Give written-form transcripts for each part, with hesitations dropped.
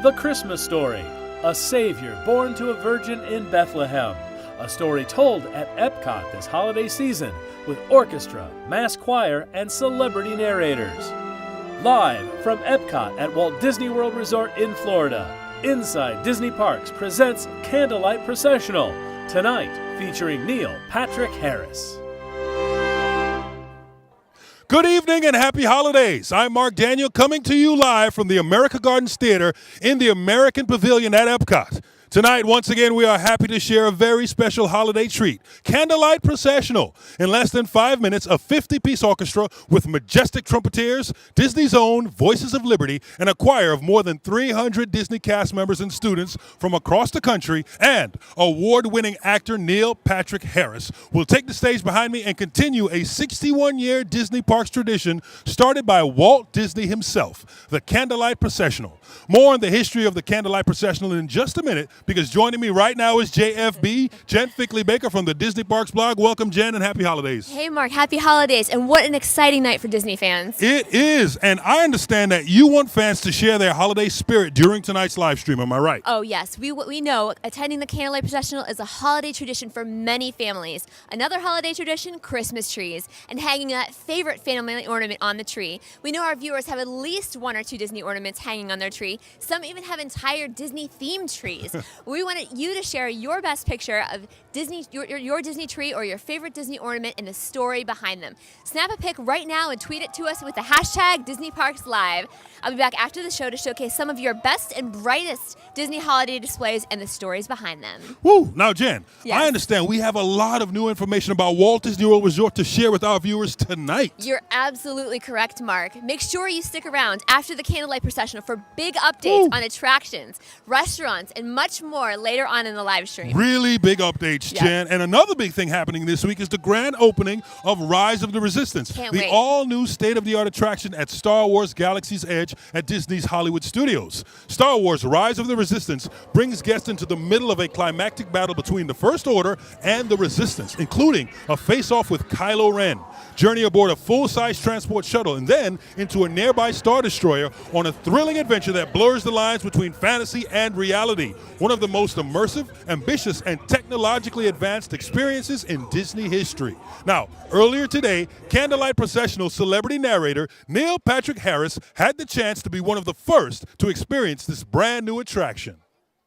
The Christmas Story, a Savior born to a virgin in Bethlehem. A story told at Epcot this holiday season with orchestra, mass choir, and celebrity narrators. Live from Epcot at Walt Disney World Resort in Florida, Inside Disney Parks presents Candlelight Processional, tonight featuring Neil Patrick Harris. Good evening and happy holidays. I'm Mark Daniel coming to you live from the America Gardens Theater in the American Pavilion at Epcot. Tonight, once again, we are happy to share a very special holiday treat, Candlelight Processional. In less than 5 minutes, a 50-piece orchestra with majestic trumpeteers, Disney's own Voices of Liberty, and a choir of more than 300 Disney cast members and students from across the country, and award-winning actor Neil Patrick Harris will take the stage behind me and continue a 61-year Disney Parks tradition started by Walt Disney himself, the Candlelight Processional. More on the history of the Candlelight Processional in just a minute, because joining me right now is JFB, Jen Fickley-Baker from the Disney Parks blog. Welcome, Jen, and happy holidays. Hey, Mark. Happy holidays. And what an exciting night for Disney fans. It is. And I understand that you want fans to share their holiday spirit during tonight's live stream. Am I right? Oh, yes. We know attending the Candlelight Processional is a holiday tradition for many families. Another holiday tradition, Christmas trees, and hanging that favorite family ornament on the tree. We know our viewers have at least one or two Disney ornaments hanging on their tree. Some even have entire Disney-themed trees. We wanted you to share your best picture of Disney, your Disney tree or your favorite Disney ornament and the story behind them. Snap a pic right now and tweet it to us with the hashtag DisneyParksLive. I'll be back after the show to showcase some of your best and brightest Disney holiday displays and the stories behind them. Woo! Now, Jen, Yes. I understand we have a lot of new information about Walt Disney World Resort to share with our viewers tonight. You're absolutely correct, Mark. Make sure you stick around after the Candlelight Processional for big updates on attractions, restaurants, and much more later on in the live stream. Really big updates, Yes. Jen. And another big thing happening this week is the grand opening of Rise of the Resistance, Can't the wait. all-new state-of-the-art attraction at Star Wars Galaxy's Edge at Disney's Hollywood Studios. Star Wars Rise of the Resistance brings guests into the middle of a climactic battle between the First Order and the Resistance, including a face-off with Kylo Ren. Journey aboard a full-size transport shuttle and then into a nearby Star Destroyer on a thrilling adventure that blurs the lines between fantasy and reality. One of the most immersive, ambitious, and technologically advanced experiences in Disney history. Now, earlier today, Candlelight Processional celebrity narrator Neil Patrick Harris had the chance to be one of the first to experience this brand new attraction.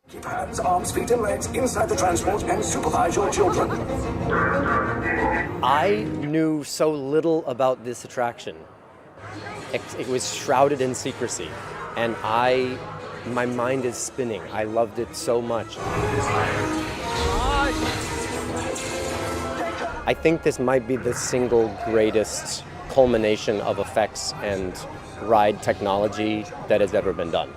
Keep hands, arms, feet, and legs inside the transport and supervise your children. I knew so little about this attraction. It was shrouded in secrecy, and my mind is spinning. I loved it so much. I think this might be the single greatest culmination of effects and ride technology that has ever been done.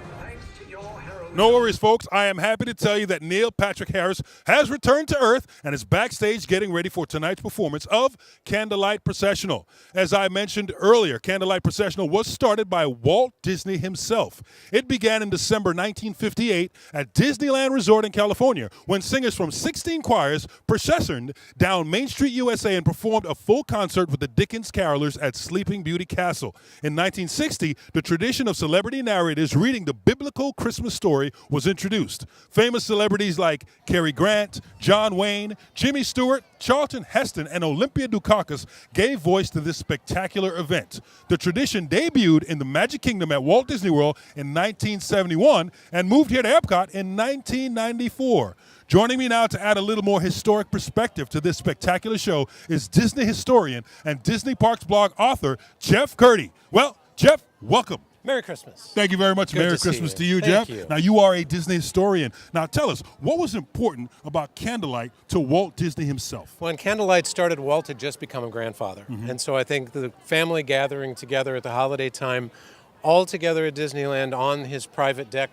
No worries, folks. I am happy to tell you that Neil Patrick Harris has returned to Earth and is backstage getting ready for tonight's performance of Candlelight Processional. As I mentioned earlier, Candlelight Processional was started by Walt Disney himself. It began in December 1958 at Disneyland Resort in California when singers from 16 choirs processioned down Main Street, USA and performed a full concert with the Dickens Carolers at Sleeping Beauty Castle. In 1960, the tradition of celebrity narrators reading the biblical Christmas story was introduced. Famous celebrities like Cary Grant, John Wayne, Jimmy Stewart, Charlton Heston, and Olympia Dukakis gave voice to this spectacular event. The tradition debuted in the Magic Kingdom at Walt Disney World in 1971 and moved here to Epcot in 1994. Joining me now to add a little more historic perspective to this spectacular show is Disney historian and Disney Parks blog author Jeff Curdy. Well, Jeff, welcome. Merry Christmas. Thank you very much. Good Merry to see Christmas you. to you, Thank Jeff. you. Now, you are a Disney historian. Now, tell us, what was important about Candlelight to Walt Disney himself? When Candlelight started, Walt had just become a grandfather. And so I think the family gathering together at the holiday time, all together at Disneyland on his private deck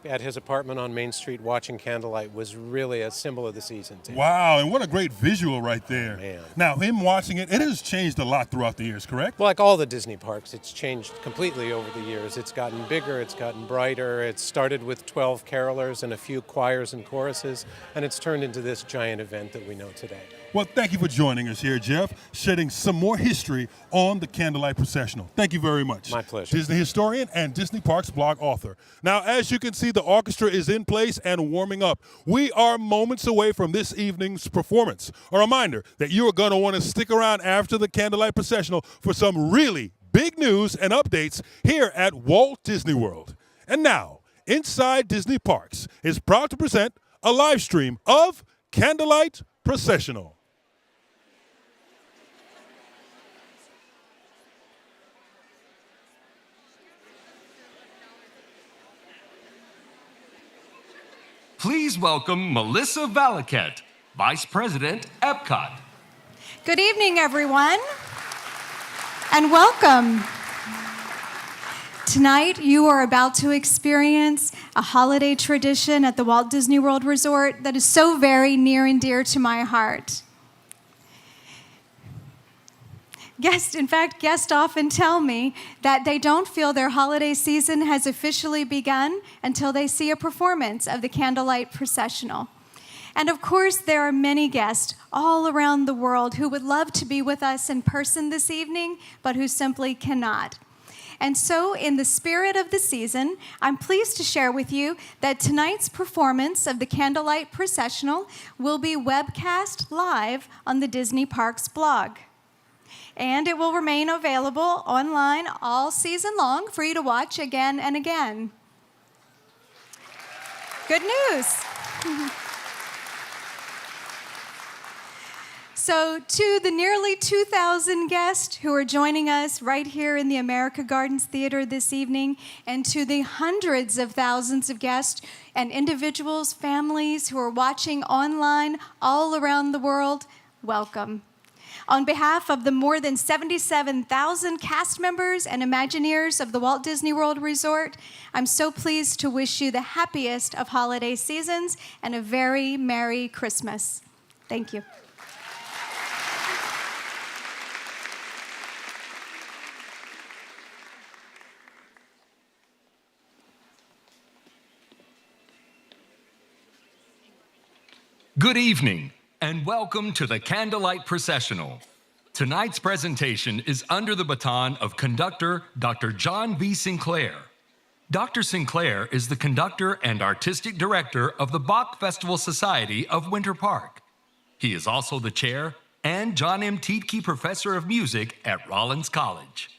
at his apartment on Main Street watching Candlelight was really a symbol of the season to him. Wow, and what a great visual right there. Man. Now, him watching it, it has changed a lot throughout the years, correct? Well, like all the Disney parks, it's changed completely over the years. It's gotten bigger, it's gotten brighter. It started with 12 carolers and a few choirs and choruses, and it's turned into this giant event that we know today. Well, thank you for joining us here, Jeff, shedding some more history on the Candlelight Processional. Thank you very much. My pleasure. Disney historian and Disney Parks blog author. Now, as you can see, the orchestra is in place and warming up. We are moments away from this evening's performance. A reminder that you are going to want to stick around after the Candlelight Processional for some really big news and updates here at Walt Disney World. And now, Inside Disney Parks is proud to present a live stream of Candlelight Processional. Please welcome Melissa Valaket, Vice President, Epcot. Good evening, everyone, and welcome. Tonight, you are about to experience a holiday tradition at the Walt Disney World Resort that is so very near and dear to my heart. Guests often tell me that they don't feel their holiday season has officially begun until they see a performance of the Candlelight Processional. And of course, there are many guests all around the world who would love to be with us in person this evening, but who simply cannot. And so, in the spirit of the season, I'm pleased to share with you that tonight's performance of the Candlelight Processional will be webcast live on the Disney Parks blog. And it will remain available online all season long for you to watch again and again. Good news. So to the nearly 2,000 guests who are joining us right here in the America Gardens Theater this evening, and to the hundreds of thousands of guests and individuals, families who are watching online all around the world, welcome. On behalf of the more than 77,000 cast members and Imagineers of the Walt Disney World Resort, I'm so pleased to wish you the happiest of holiday seasons and a very Merry Christmas. Thank you. Good evening, and welcome to the Candlelight Processional. Tonight's presentation is under the baton of conductor Dr. John V. Sinclair. Dr. Sinclair is the conductor and artistic director of the Bach Festival Society of Winter Park. He is also the chair and John M. Tietke Professor of Music at Rollins College.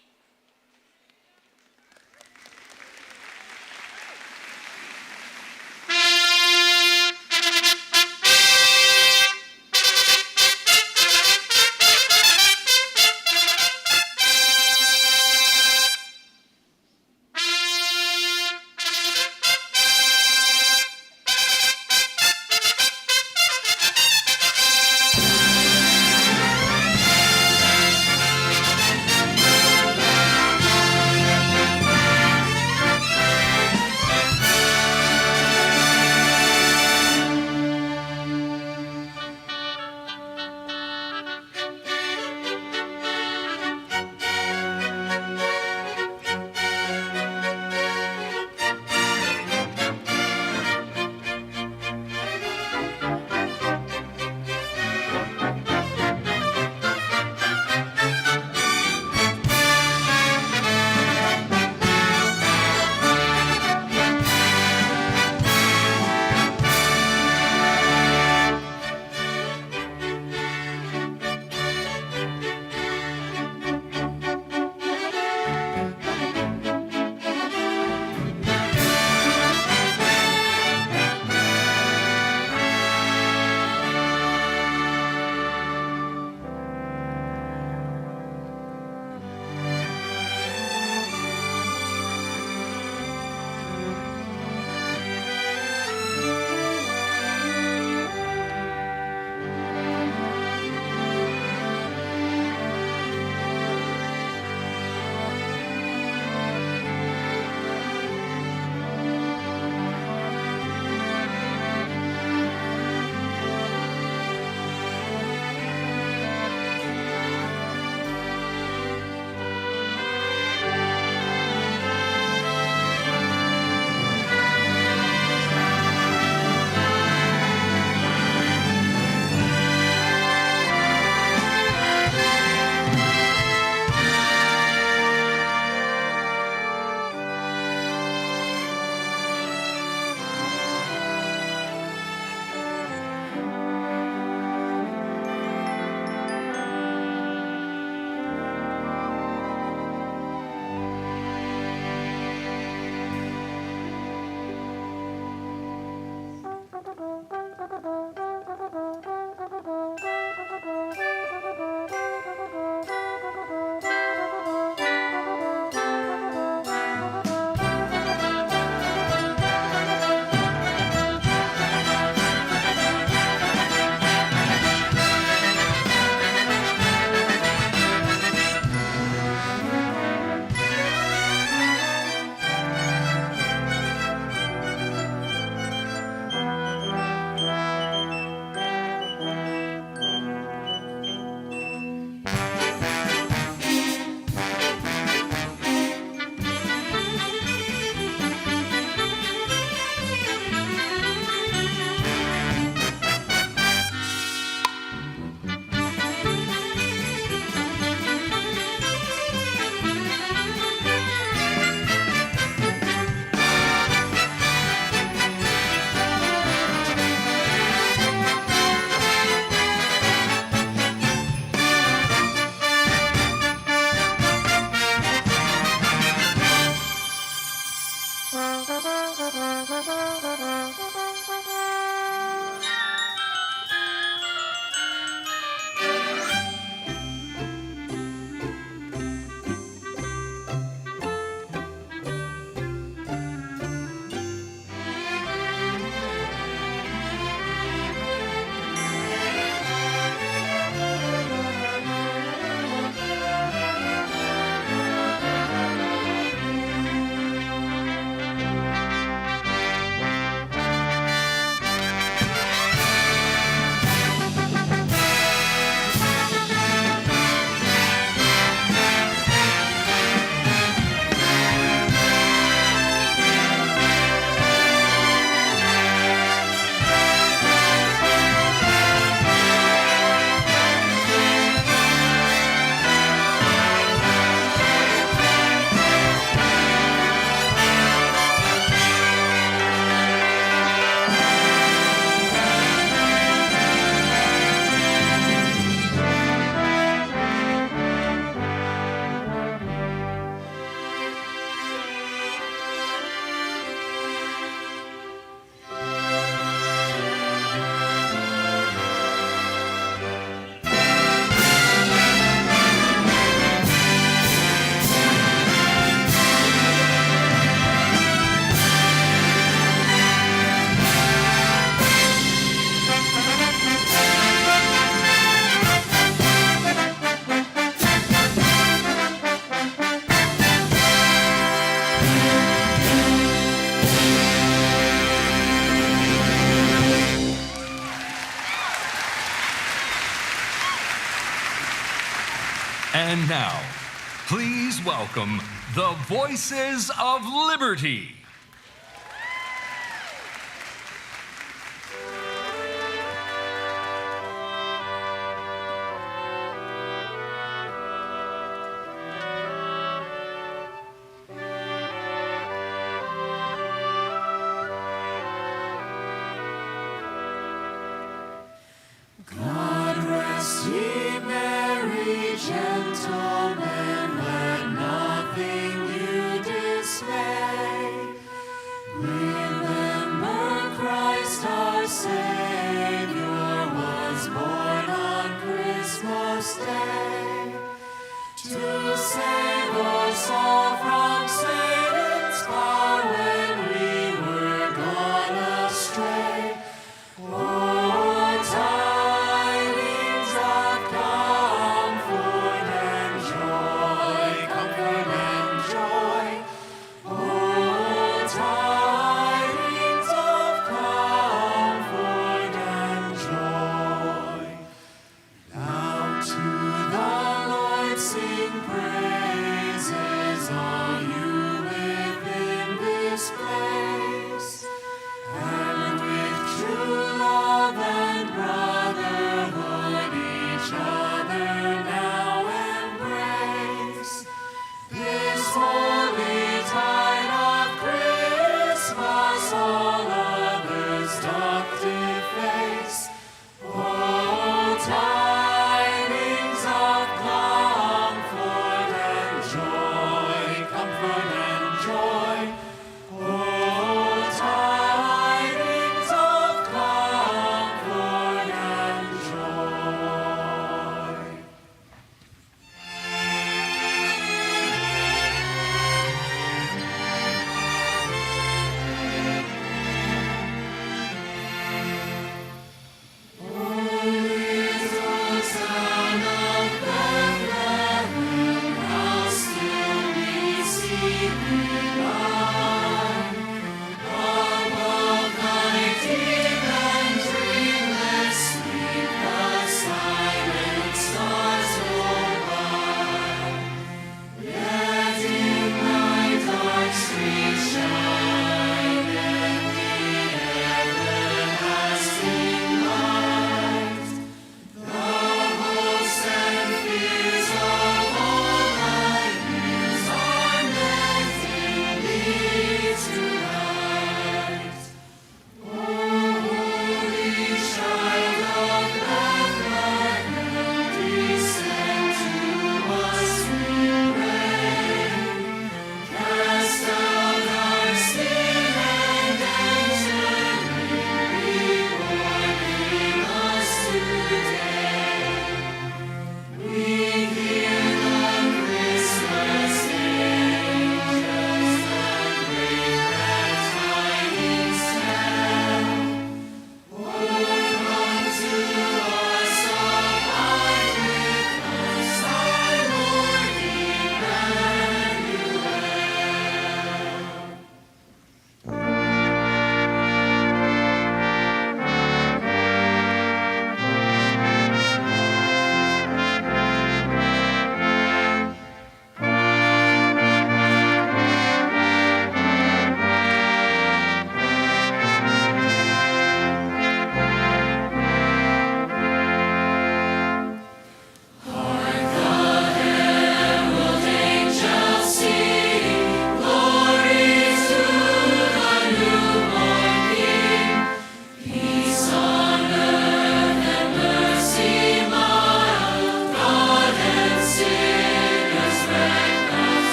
now, please welcome the Voices of Liberty. God rest ye merry gentlemen, let nothing you dismay.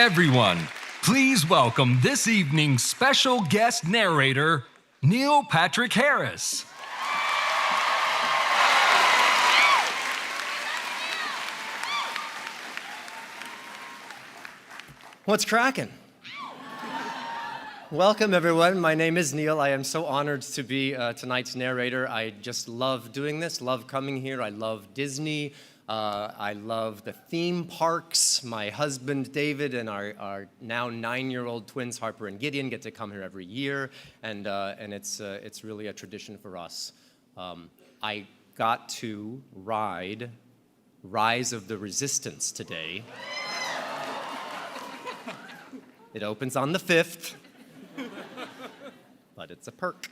Everyone, please welcome this evening's special guest narrator, Neil Patrick Harris. What's cracking? Welcome, everyone. My name is Neil. I am so honored to be tonight's narrator. I just love doing this, love coming here. I love Disney. I love the theme parks. My husband, David, and our now 9-year-old twins, Harper and Gideon, get to come here every year, and it's really a tradition for us. I got to ride Rise of the Resistance today. It opens on the 5th, but it's a perk.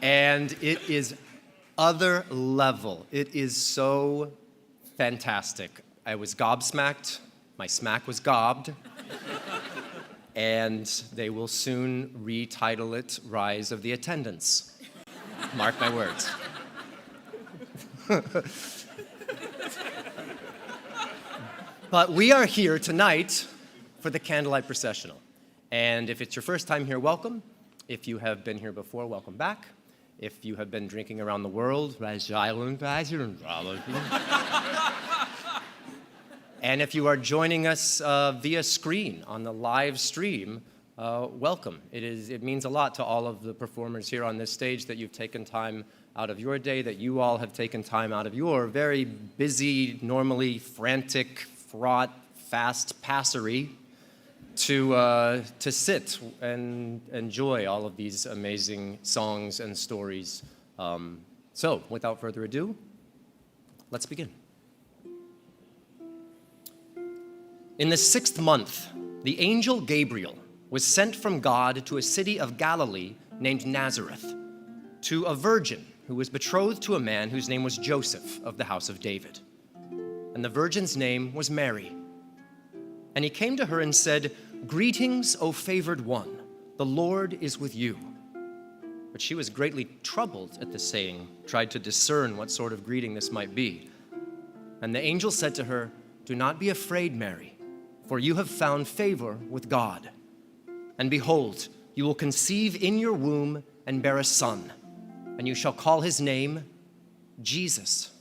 And it is other level. It is so fantastic. I was gobsmacked. My smack was gobbed. And they will soon retitle it Rise of the Attendants. Mark my words. But we are here tonight for the Candlelight Processional. And if it's your first time here, welcome. If you have been here before, welcome back. If you have been drinking around the world, and if you are joining us via screen on the live stream, welcome. It means a lot to all of the performers here on this stage that you've taken time out of your day, that you all have taken time out of your very busy, normally frantic, fraught, fast passery to sit and enjoy all of these amazing songs and stories. So, without further ado, let's begin. In the 6th month, the angel Gabriel was sent from God to a city of Galilee named Nazareth, to a virgin who was betrothed to a man whose name was Joseph of the house of David. And the virgin's name was Mary. And he came to her and said, "Greetings, O favored one, the Lord is with you." But she was greatly troubled at the saying, tried to discern what sort of greeting this might be. And the angel said to her, "Do not be afraid, Mary, for you have found favor with God. And behold, you will conceive in your womb and bear a son, and you shall call his name Jesus."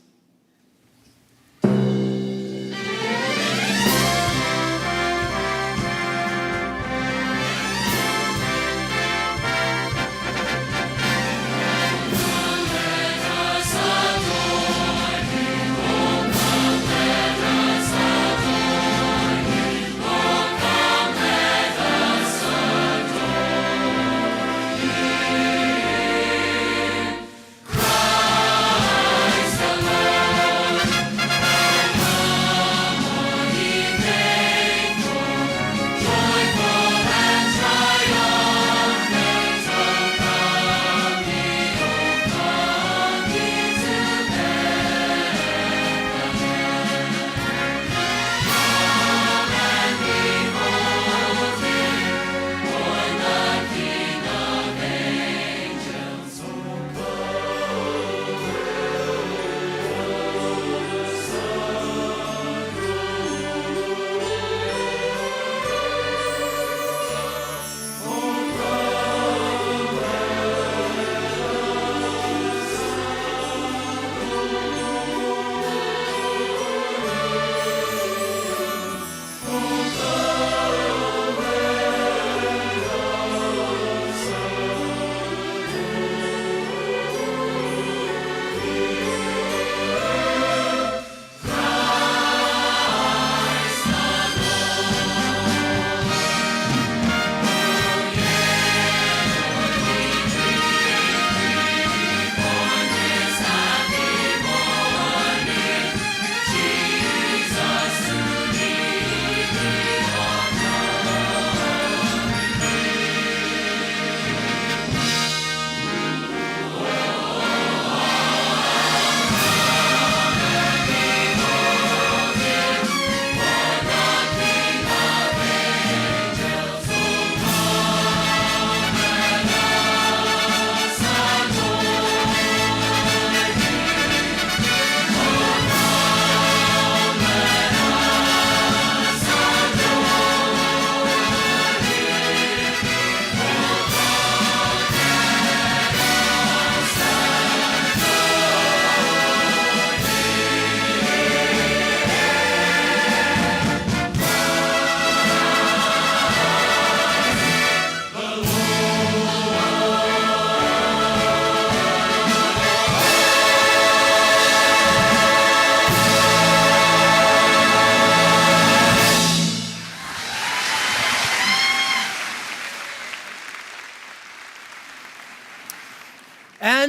Christ the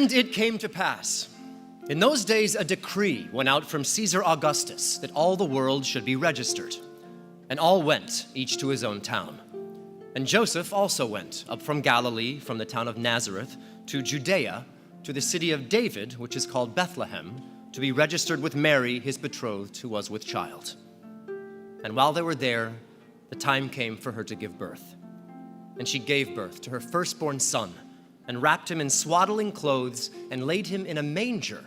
And it came to pass, in those days a decree went out from Caesar Augustus that all the world should be registered. And all went, each to his own town. And Joseph also went up from Galilee, from the town of Nazareth, to Judea, to the city of David, which is called Bethlehem, to be registered with Mary, his betrothed, who was with child. And while they were there, the time came for her to give birth. And she gave birth to her firstborn son, and wrapped him in swaddling clothes, and laid him in a manger,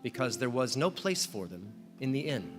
because there was no place for them in the inn.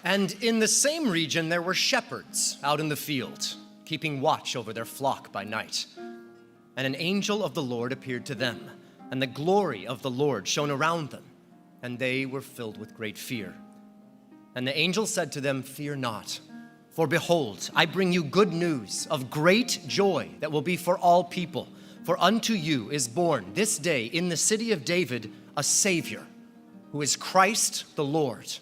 And in the same region there were shepherds out in the field, keeping watch over their flock by night. And an angel of the Lord appeared to them, and the glory of the Lord shone around them, and they were filled with great fear. And the angel said to them, "Fear not, for behold, I bring you good news of great joy that will be for all people. For unto you is born this day in the city of David a Savior, who is Christ the Lord."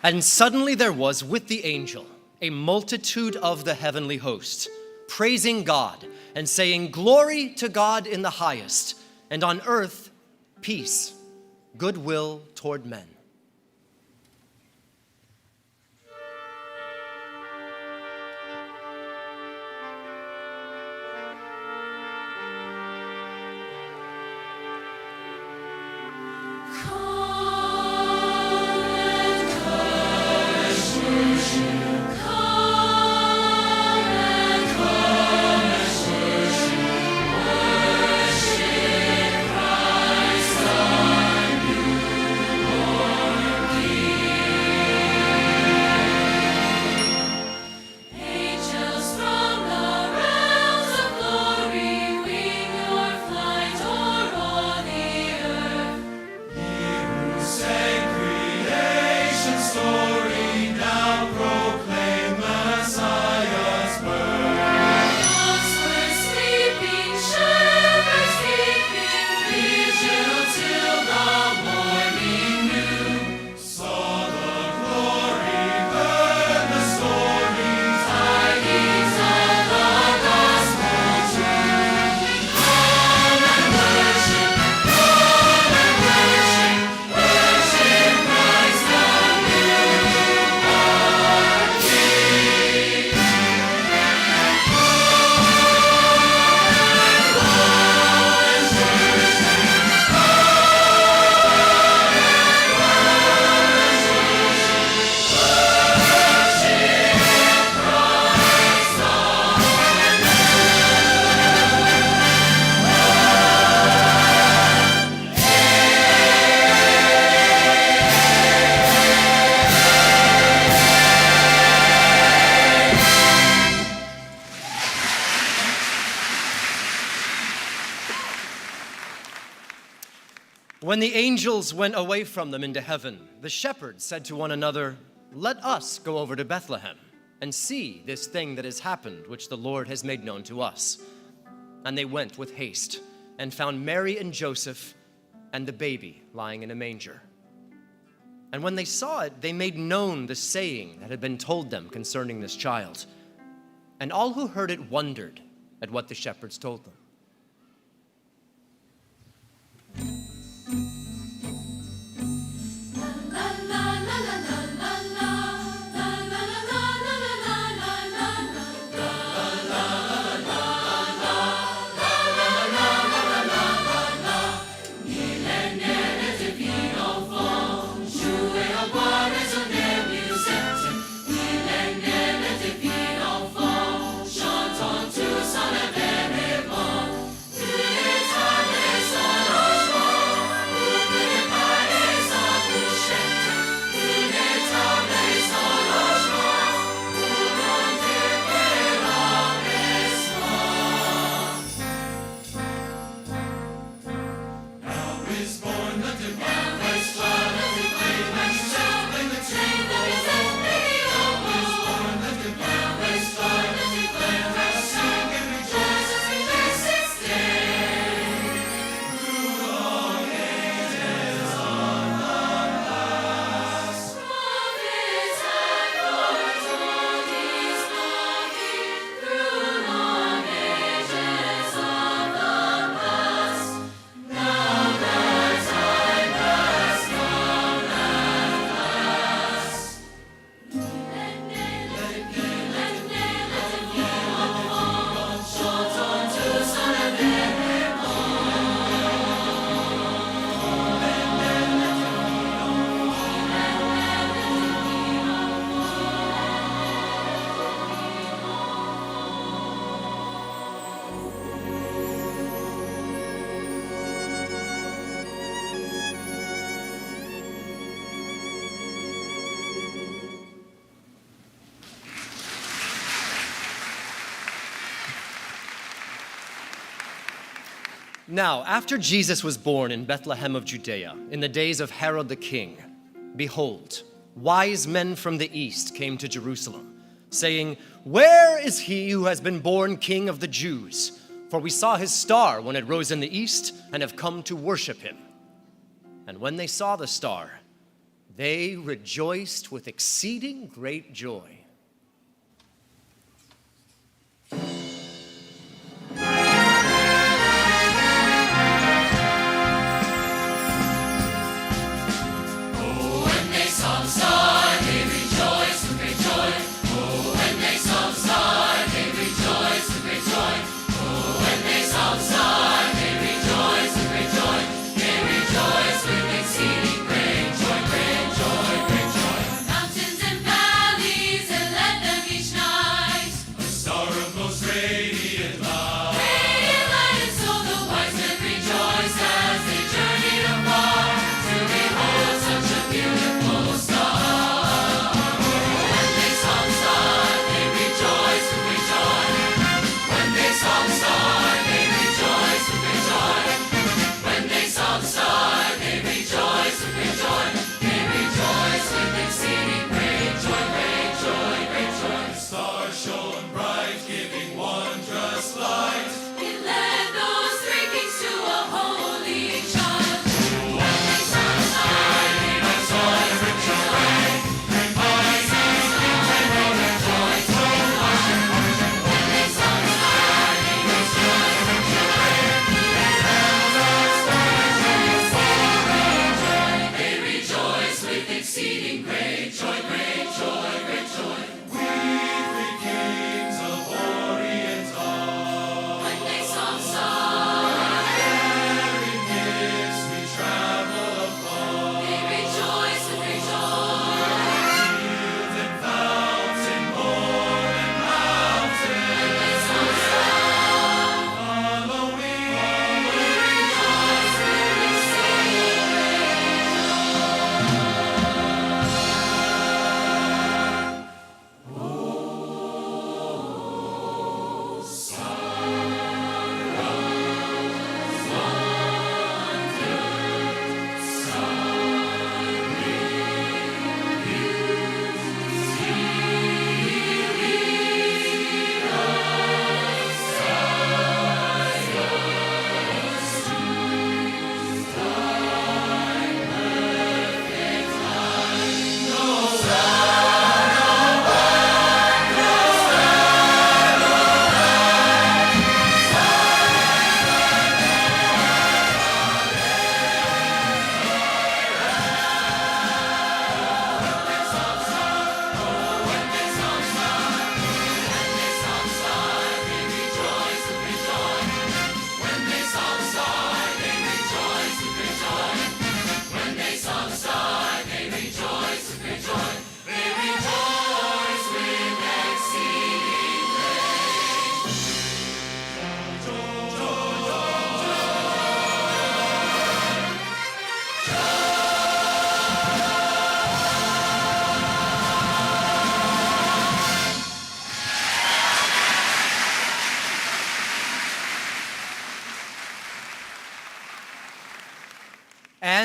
And suddenly there was with the angel a multitude of the heavenly host, praising God and saying, "Glory to God in the highest, and on earth peace, goodwill toward men." When the angels went away from them into heaven, the shepherds said to one another, "Let us go over to Bethlehem and see this thing that has happened, which the Lord has made known to us." And they went with haste and found Mary and Joseph and the baby lying in a manger. And when they saw it, they made known the saying that had been told them concerning this child. And all who heard it wondered at what the shepherds told them. Now, after Jesus was born in Bethlehem of Judea, in the days of Herod the king, behold, wise men from the east came to Jerusalem, saying, "Where is he who has been born King of the Jews? For we saw his star when it rose in the east and have come to worship him." And when they saw the star, they rejoiced with exceeding great joy.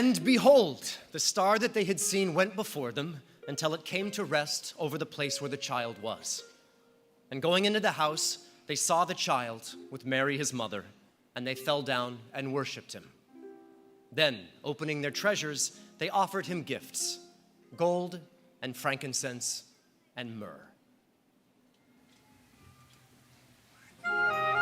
And behold, the star that they had seen went before them until it came to rest over the place where the child was. And going into the house, they saw the child with Mary his mother, and they fell down and worshiped him. Then, opening their treasures, they offered him gifts, gold and frankincense and myrrh. Sweet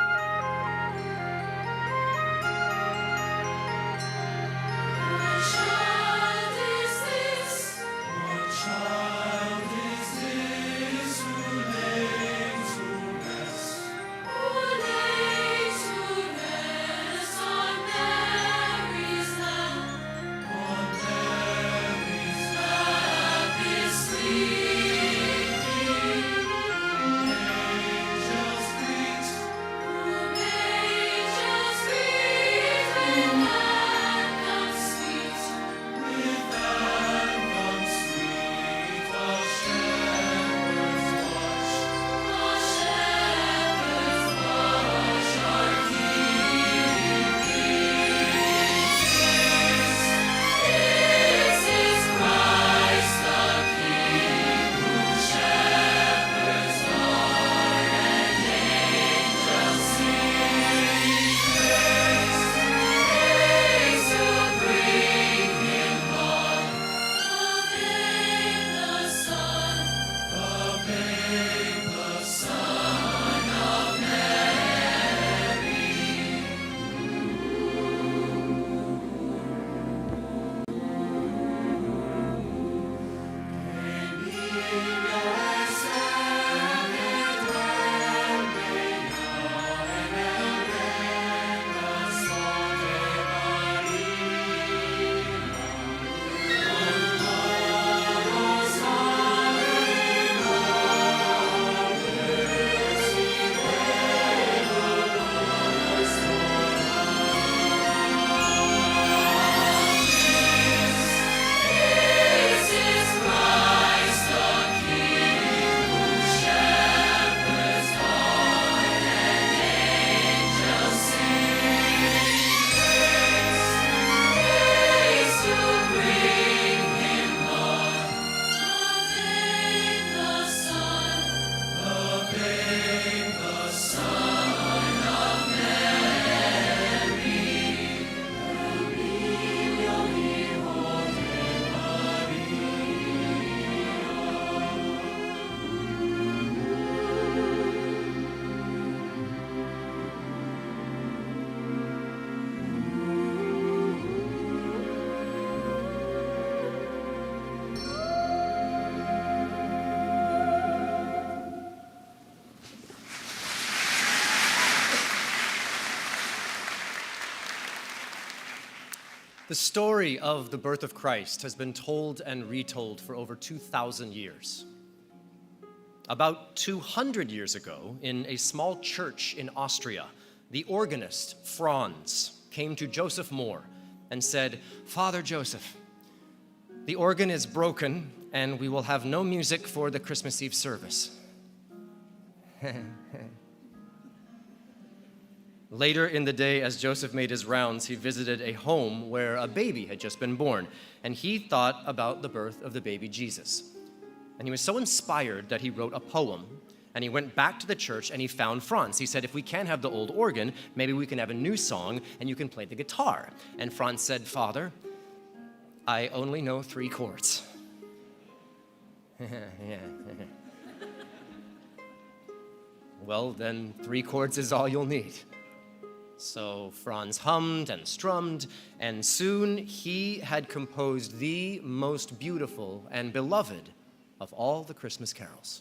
The story of the birth of Christ has been told and retold for over 2,000 years. About 200 years ago, in a small church in Austria, the organist, Franz, came to Joseph Moore and said, "Father Joseph, the organ is broken and we will have no music for the Christmas Eve service." Later in the day, as Joseph made his rounds, he visited a home where a baby had just been born, and he thought about the birth of the baby Jesus. And he was so inspired that he wrote a poem, and he went back to the church and he found Franz. He said, "If we can't have the old organ, maybe we can have a new song and you can play the guitar." And Franz said, "Father, I only know 3 chords." Well, then 3 chords is all you'll need. So Franz hummed and strummed, and soon he had composed the most beautiful and beloved of all the Christmas carols.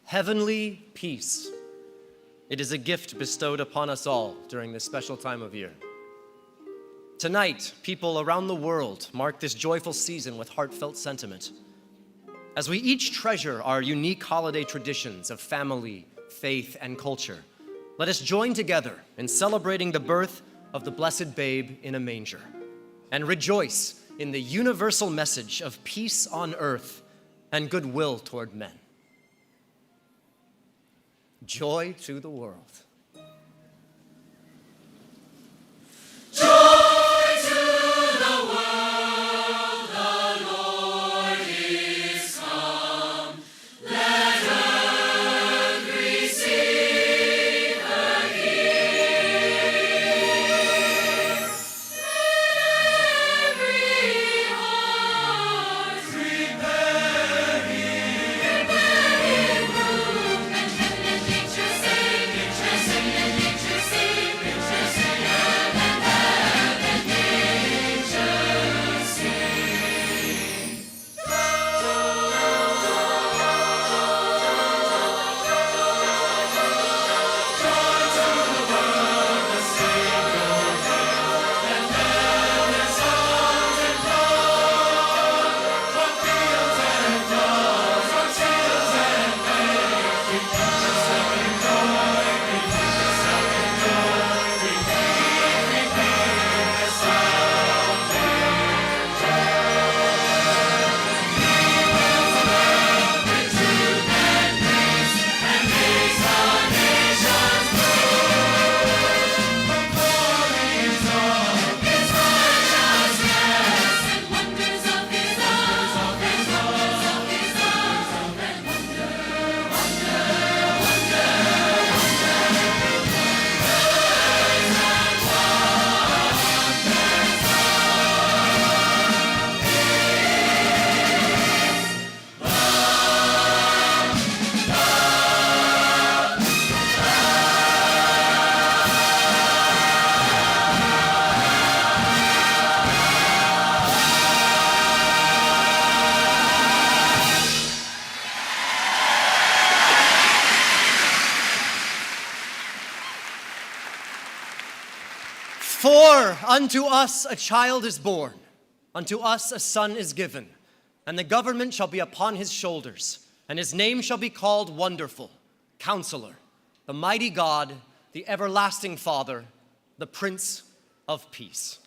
Heavenly peace. It is a gift bestowed upon us all during this special time of year. Tonight, people around the world mark this joyful season with heartfelt sentiment. As we each treasure our unique holiday traditions of family, faith, and culture, let us join together in celebrating the birth of the blessed babe in a manger and rejoice in the universal message of peace on earth and goodwill toward men. Joy to the world. Just For unto us a child is born, unto us a son is given, and the government shall be upon his shoulders, and his name shall be called Wonderful, Counselor, the Mighty God, the Everlasting Father, the Prince of Peace.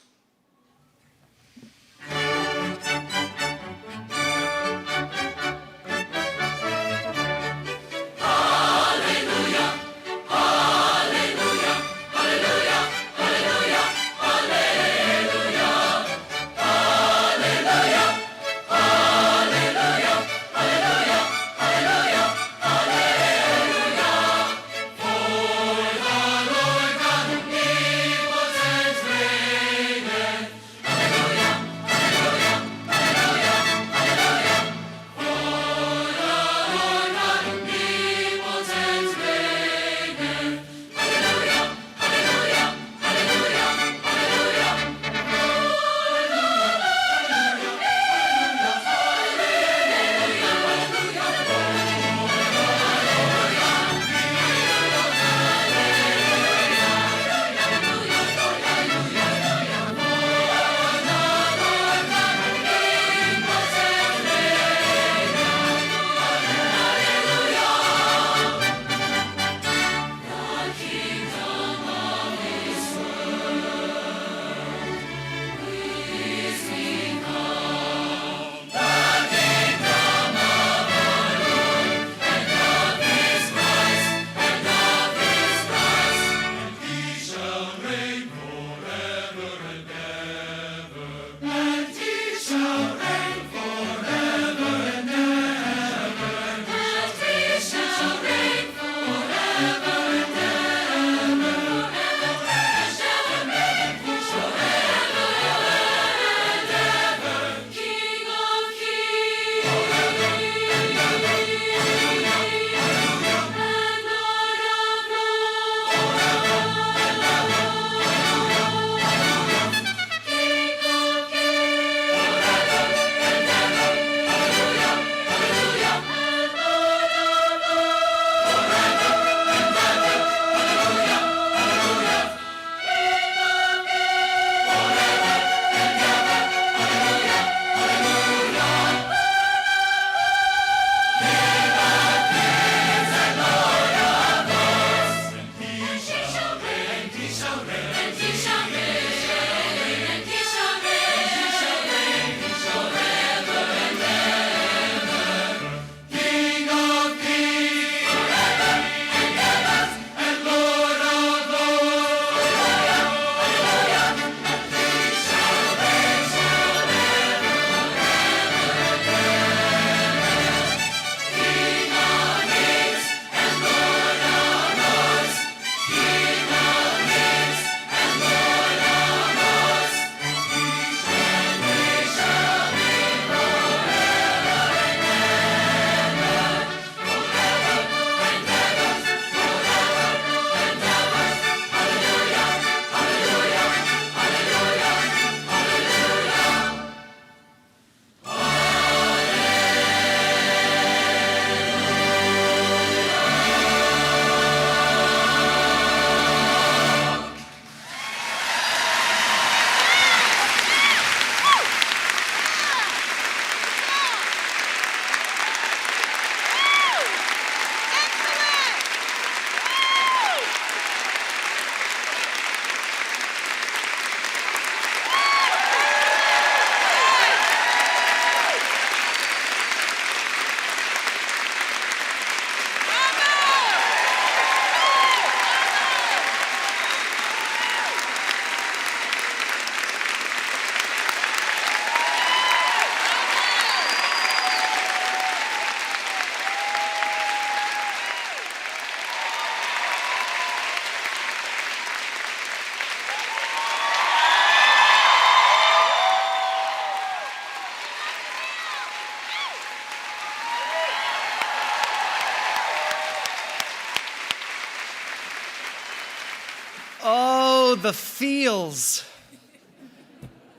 Oh, the feels.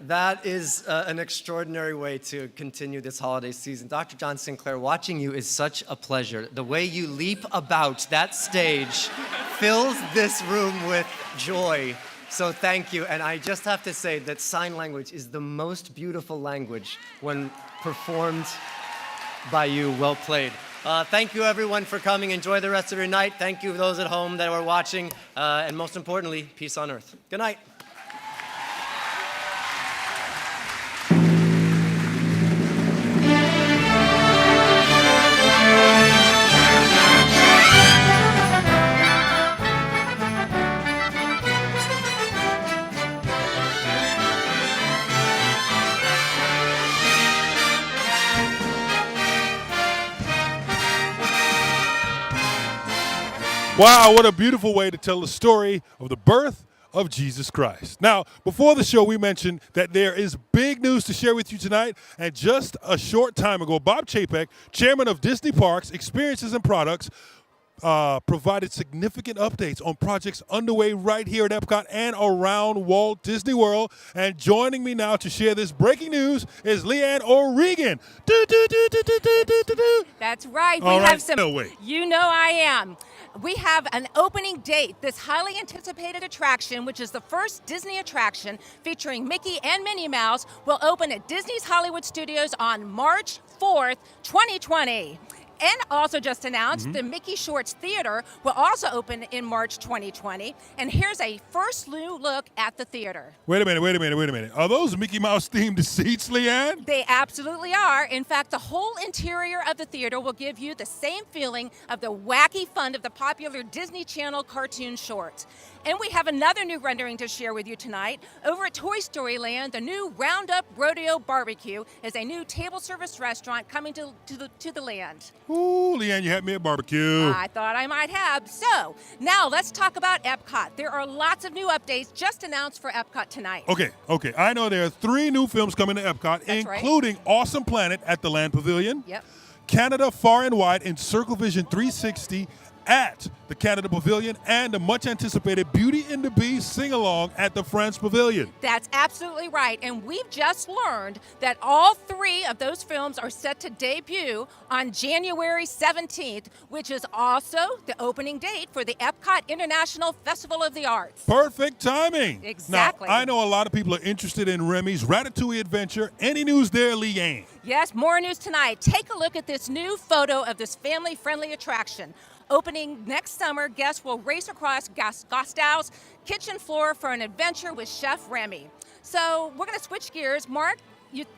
That is an extraordinary way to continue this holiday season. Dr. John Sinclair, watching you is such a pleasure. The way you leap about that stage fills this room with joy. So thank you. And I just have to say that sign language is the most beautiful language when performed by you. Well played. Thank you, everyone, for coming. Enjoy the rest of your night. Thank you, those at home that were watching. And most importantly, peace on earth. Good night. Wow, what a beautiful way to tell the story of the birth of Jesus Christ. Now, before the show, we mentioned that there is big news to share with you tonight. And just a short time ago, Bob Chapek, chairman of Disney Parks, Experiences and Products, provided significant updates on projects underway right here at Epcot and around Walt Disney World. And joining me now to share this breaking news is Leanne O'Regan. That's right. All We right. have some. No, wait. You know I am. We have an opening date. This highly anticipated attraction, which is the first Disney attraction featuring Mickey and Minnie Mouse, will open at Disney's Hollywood Studios on March 4th, 2020. And also just announced, the Mickey Shorts Theater will also open in March 2020. And here's a first look at the theater. Wait a minute. Are those Mickey Mouse themed seats, Leanne? They absolutely are. In fact, the whole interior of the theater will give you the same feeling of the wacky fun of the popular Disney Channel cartoon shorts. And we have another new rendering to share with you tonight. Over at Toy Story Land, the new Roundup Rodeo Barbecue is a new table service restaurant coming to the land. Ooh, Leanne, you had me at barbecue. I thought I might have. So, now let's talk about Epcot. There are lots of new updates just announced for Epcot tonight. Okay. I know there are 3 new films coming to Epcot, That's right. including Awesome Planet at the Land Pavilion, Yep. Canada Far and Wide in Circle Vision 360 at the Canada Pavilion, and the much-anticipated Beauty and the Beast sing-along at the France Pavilion. That's absolutely right. And we've just learned that all 3 of those films are set to debut on January 17th, which is also the opening date for the Epcot International Festival of the Arts. Perfect timing. Exactly. Now, I know a lot of people are interested in Remy's Ratatouille adventure. Any news there, Leanne? Yes, more news tonight. Take a look at this new photo of this family-friendly attraction. Opening next summer, guests will race across Gostow's kitchen floor for an adventure with Chef Remy. So we're going to switch gears. Mark,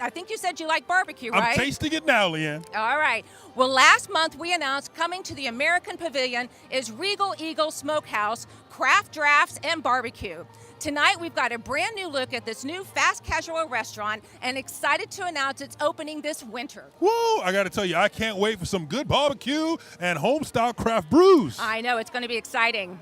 I think you said you like barbecue, right? I'm tasting it now, Leanne. All right. Well, last month we announced coming to the American Pavilion is Regal Eagle Smokehouse, Craft Drafts, and Barbecue. Tonight we've got a brand new look at this new fast casual restaurant and excited to announce its opening this winter. Woo! I got to tell you, I can't wait for some good barbecue and home-style craft brews. I know, it's going to be exciting.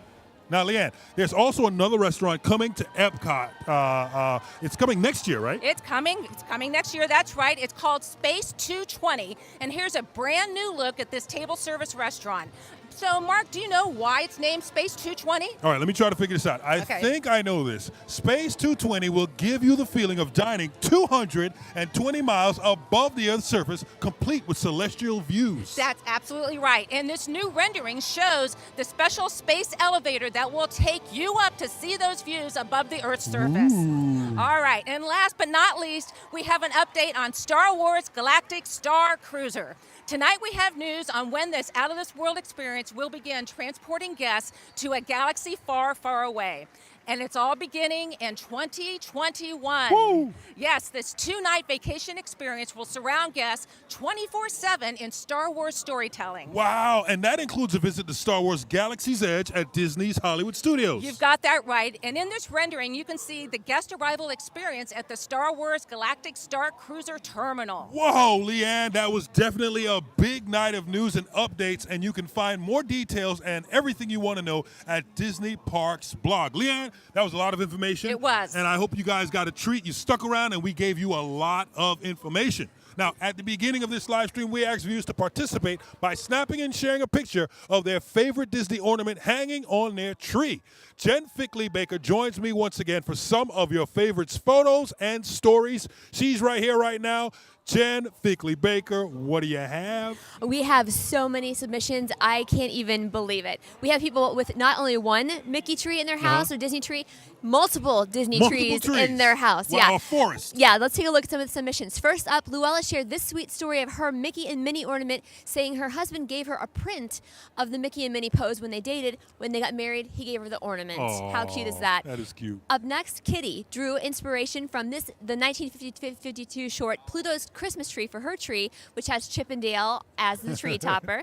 Now, Leanne, there's also another restaurant coming to Epcot. It's coming next year, right? It's coming next year, that's right. It's called Space 220, and here's a brand new look at this table service restaurant. So, Mark, do you know why it's named Space 220? All right, let me try to figure this out. I Okay. think I know this. Space 220 will give you the feeling of dining 220 miles above the Earth's surface, complete with celestial views. That's absolutely right. And this new rendering shows the special space elevator that will take you up to see those views above the Earth's surface. All right, and last but not least, we have an update on Star Wars Galactic Star Cruiser. Tonight we have news on when this out-of-this-world experience will begin transporting guests to a galaxy far, far away. And it's all beginning in 2021. Woo! Yes, this 2-night vacation experience will surround guests 24/7 in Star Wars storytelling. Wow, and that includes a visit to Star Wars Galaxy's Edge at Disney's Hollywood Studios. You've got that right. And in this rendering, you can see the guest arrival experience at the Star Wars Galactic Star Cruiser Terminal. Whoa, Leanne, that was definitely a big night of news and updates, and you can find more details and everything you want to know at Disney Parks blog. Leanne, that was a lot of information. It was. And I hope you guys got a treat. You stuck around, and we gave you a lot of information. Now, at the beginning of this live stream, we asked viewers to participate by snapping and sharing a picture of their favorite Disney ornament hanging on their tree. Jen Fickley-Baker joins me once again for some of your favorites, photos and stories. She's right here right now. Jen Fickley-Baker, what do you have? We have so many submissions, I can't even believe it. We have people with not only one Mickey tree in their house or Disney tree, multiple Disney trees in their house. Wow, a forest. Yeah, let's take a look at some of the submissions. First up, Luella shared this sweet story of her Mickey and Minnie ornament, saying her husband gave her a print of the Mickey and Minnie pose when they dated. When they got married, he gave her the ornament. How cute is that? That is cute. Up next, Kitty drew inspiration from the 1952 short Pluto's Christmas Tree for her tree, which has Chip and Dale as the tree topper.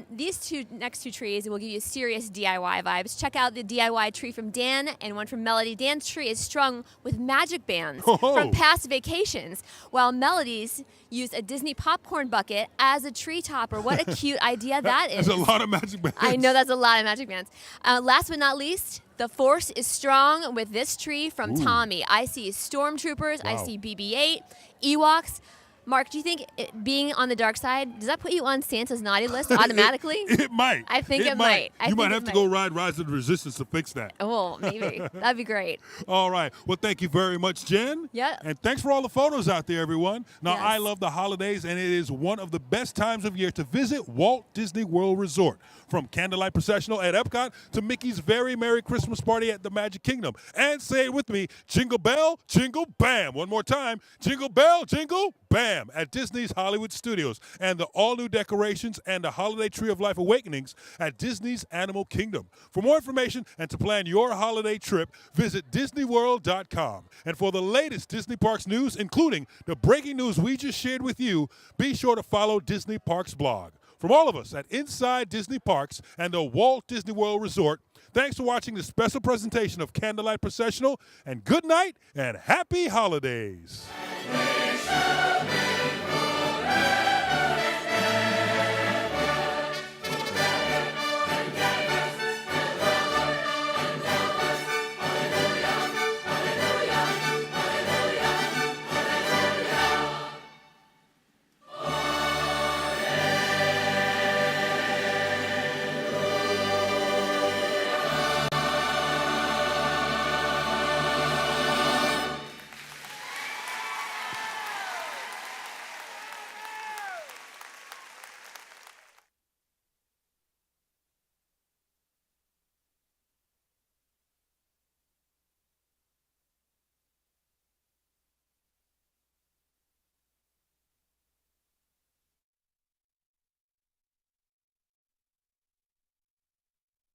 These next two trees will give you serious DIY vibes. Check out the DIY tree from Dan and one from Melody. Dan's tree is strung with magic bands from past vacations, while Melody's used a Disney popcorn bucket as a tree topper. What a cute idea that is. That's a lot of magic bands. I know that's a lot of magic bands. Last but not least, the force is strong with this tree from Tommy. I see stormtroopers, I see BB-8, Ewoks. Mark, do you think being on the dark side, does that put you on Santa's naughty list automatically? It might. I think it might. You might have to go ride Rise of the Resistance to fix that. Oh, maybe. That'd be great. All right. Well, thank you very much, Jen. Yeah. And thanks for all the photos out there, everyone. Now, Yes. I love the holidays, and it is one of the best times of year to visit Walt Disney World Resort. From Candlelight Processional at Epcot to Mickey's Very Merry Christmas Party at the Magic Kingdom. And say it with me, Jingle Bell, Jingle Bam. One more time, Jingle Bell, Jingle Bam at Disney's Hollywood Studios, and the all-new decorations and the Holiday Tree of Life Awakenings at Disney's Animal Kingdom. For more information and to plan your holiday trip, visit DisneyWorld.com. And for the latest Disney Parks news, including the breaking news we just shared with you, be sure to follow Disney Parks blog. From all of us at Inside Disney Parks and the Walt Disney World Resort, thanks for watching this special presentation of Candlelight Processional, and good night and happy holidays. We shall be